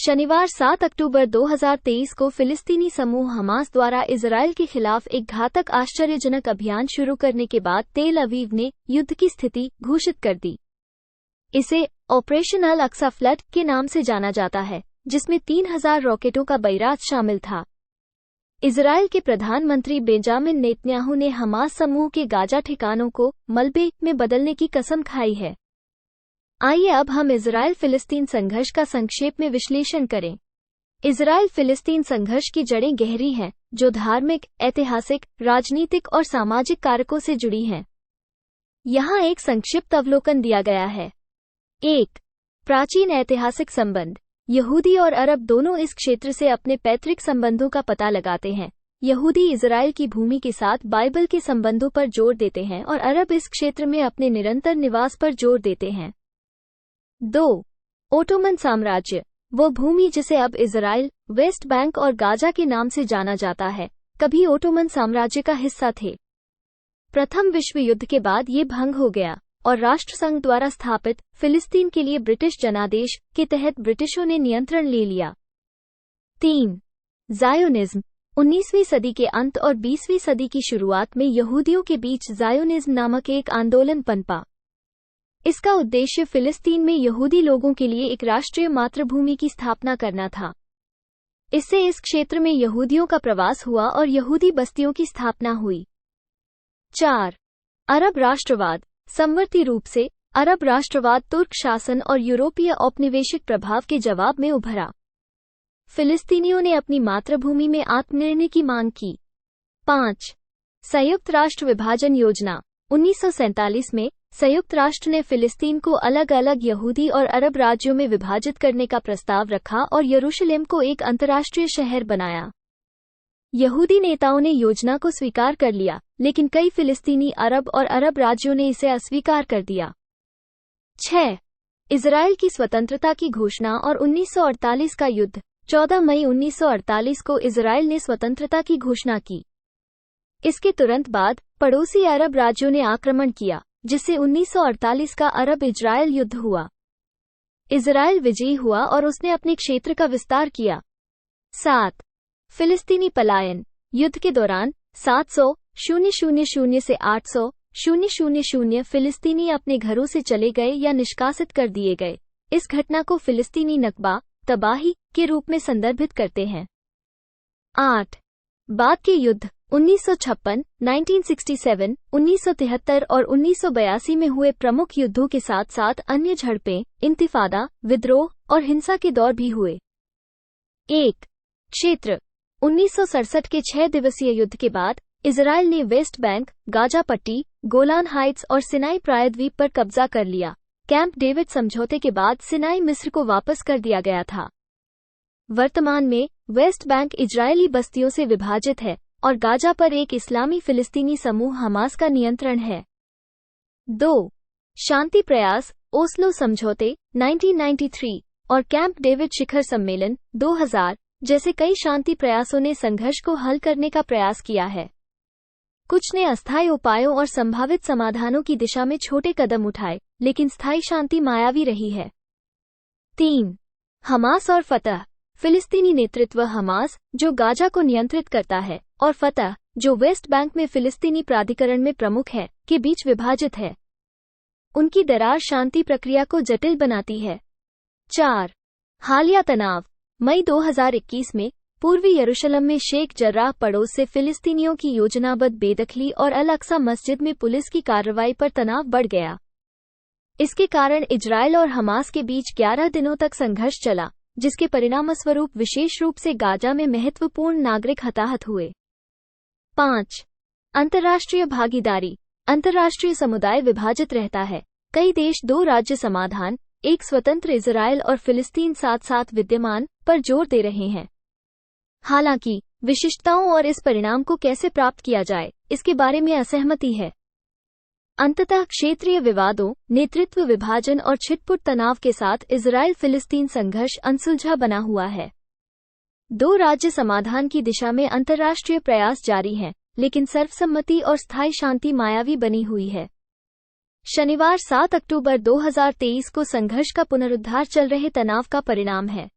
शनिवार 7 अक्टूबर 2023 को फिलिस्तीनी समूह हमास द्वारा इजरायल के खिलाफ एक घातक आश्चर्यजनक अभियान शुरू करने के बाद तेल अवीव ने युद्ध की स्थिति घोषित कर दी। इसे ऑपरेशन अल अक्सा फ्लड के नाम से जाना जाता है, जिसमें 3000 रॉकेटों का बैराज शामिल था। इजरायल के प्रधानमंत्री बेंजामिन नेतन्याहू ने हमास समूह के गाजा ठिकानों को मलबे में बदलने की कसम खाई है। आइए अब हम इजरायल फिलिस्तीन संघर्ष का संक्षेप में विश्लेषण करें। इजरायल फिलिस्तीन संघर्ष की जड़ें गहरी हैं, जो धार्मिक, ऐतिहासिक, राजनीतिक और सामाजिक कारकों से जुड़ी हैं। यहाँ एक संक्षिप्त अवलोकन दिया गया है। 1. प्राचीन ऐतिहासिक संबंध। यहूदी और अरब दोनों इस क्षेत्र से अपने पैतृक संबंधों का पता लगाते हैं। यहूदी इजरायल की भूमि के साथ बाइबल के संबंधों पर जोर देते हैं और अरब इस क्षेत्र में अपने निरंतर निवास पर जोर देते हैं। 2. ओटोमन साम्राज्य। वो भूमि जिसे अब इजराइल, वेस्ट बैंक और गाजा के नाम से जाना जाता है, कभी ओटोमन साम्राज्य का हिस्सा थे। प्रथम विश्व युद्ध के बाद ये भंग हो गया और राष्ट्रसंघ द्वारा स्थापित फिलिस्तीन के लिए ब्रिटिश जनादेश के तहत ब्रिटिशों ने नियंत्रण ले लिया। 3. ज़ायोनिज्म। 19वीं सदी के अंत और 20वीं सदी की शुरुआत में यहूदियों के बीच ज़ायोनिज्म नामक एक आंदोलन पनपा। इसका उद्देश्य फिलिस्तीन में यहूदी लोगों के लिए एक राष्ट्रीय मातृभूमि की स्थापना करना था। इससे इस क्षेत्र में यहूदियों का प्रवास हुआ और यहूदी बस्तियों की स्थापना हुई। 4. अरब राष्ट्रवाद। समवर्ती रूप से अरब राष्ट्रवाद तुर्क शासन और यूरोपीय औपनिवेशिक प्रभाव के जवाब में उभरा। फिलिस्तीनियों ने अपनी मातृभूमि में आत्मनिर्णय की मांग की। 5. संयुक्त राष्ट्र विभाजन योजना। 1947 में संयुक्त राष्ट्र ने फिलिस्तीन को अलग अलग यहूदी और अरब राज्यों में विभाजित करने का प्रस्ताव रखा और यरूशलेम को एक अंतर्राष्ट्रीय शहर बनाया। यहूदी नेताओं ने योजना को स्वीकार कर लिया, लेकिन कई फिलिस्तीनी अरब और अरब राज्यों ने इसे अस्वीकार कर दिया। 6. इजरायल की स्वतंत्रता की घोषणा और 1948 का युद्ध। 14 मई 1948 को इजरायल ने स्वतंत्रता की घोषणा की। इसके तुरंत बाद पड़ोसी अरब राज्यों ने आक्रमण किया, जिससे 1948 का अरब इजरायल युद्ध हुआ। इजरायल विजयी हुआ और उसने अपने क्षेत्र का विस्तार किया। 7. फिलिस्तीनी पलायन। युद्ध के दौरान 700,000 से 800,000 फिलिस्तीनी अपने घरों से चले गए या निष्कासित कर दिए गए। इस घटना को फिलिस्तीनी नकबा, तबाही के रूप में संदर्भित करते हैं। 8. बाद के युद्ध। 1956, 1967, 1973 और 1982 में हुए प्रमुख युद्धों के साथ साथ अन्य झड़पें, इंतिफादा, विद्रोह और हिंसा के दौर भी हुए। 1. क्षेत्र। 1967 के 6 दिवसीय युद्ध के बाद इजरायल ने वेस्ट बैंक, गाजा पट्टी, गोलान हाइट्स और सिनाई प्रायद्वीप पर कब्जा कर लिया। कैंप डेविड समझौते के बाद सिनाई मिस्र को वापस कर दिया गया था। वर्तमान में वेस्ट बैंक इजरायली बस्तियों से विभाजित है और गाजा पर एक इस्लामी फिलिस्तीनी समूह हमास का नियंत्रण है। 2. शांति प्रयास। ओस्लो समझौते 1993 और कैंप डेविड शिखर सम्मेलन 2000 जैसे कई शांति प्रयासों ने संघर्ष को हल करने का प्रयास किया है। कुछ ने अस्थायी उपायों और संभावित समाधानों की दिशा में छोटे कदम उठाए, लेकिन स्थायी शांति मायावी रही है। 3. हमास और फतह। फिलिस्तीनी नेतृत्व हमास, जो गाजा को नियंत्रित करता है, और फतह, जो वेस्ट बैंक में फिलिस्तीनी प्राधिकरण में प्रमुख है, के बीच विभाजित है। उनकी दरार शांति प्रक्रिया को जटिल बनाती है। 4. हालिया तनाव। मई 2021 में पूर्वी यरूशलेम में शेख जर्राह पड़ोस से फिलिस्तीनियों की योजनाबद्ध बेदखली और अल अक्सा मस्जिद में पुलिस की कार्रवाई पर तनाव बढ़ गया। इसके कारण इजरायल और हमास के बीच 11 दिनों तक संघर्ष चला, जिसके परिणामस्वरूप विशेष रूप से गाजा में महत्वपूर्ण नागरिक हताहत हुए। 5. अंतर्राष्ट्रीय भागीदारी। अंतर्राष्ट्रीय समुदाय विभाजित रहता है। कई देश 2 राज्य समाधान, एक स्वतंत्र इजरायल और फिलिस्तीन साथ साथ विद्यमान, पर जोर दे रहे हैं। हालांकि विशिष्टताओं और इस परिणाम को कैसे प्राप्त किया जाए, इसके बारे में असहमति है। अंततः क्षेत्रीय विवादों, नेतृत्व विभाजन और छिटपुट तनाव के साथ इजरायल फिलिस्तीन संघर्ष अनसुलझा बना हुआ है। 2 राज्य समाधान की दिशा में अंतर्राष्ट्रीय प्रयास जारी हैं, लेकिन सर्वसम्मति और स्थायी शांति मायावी बनी हुई है। शनिवार 7 अक्टूबर 2023 को संघर्ष का पुनरुद्धार चल रहे तनाव का परिणाम है।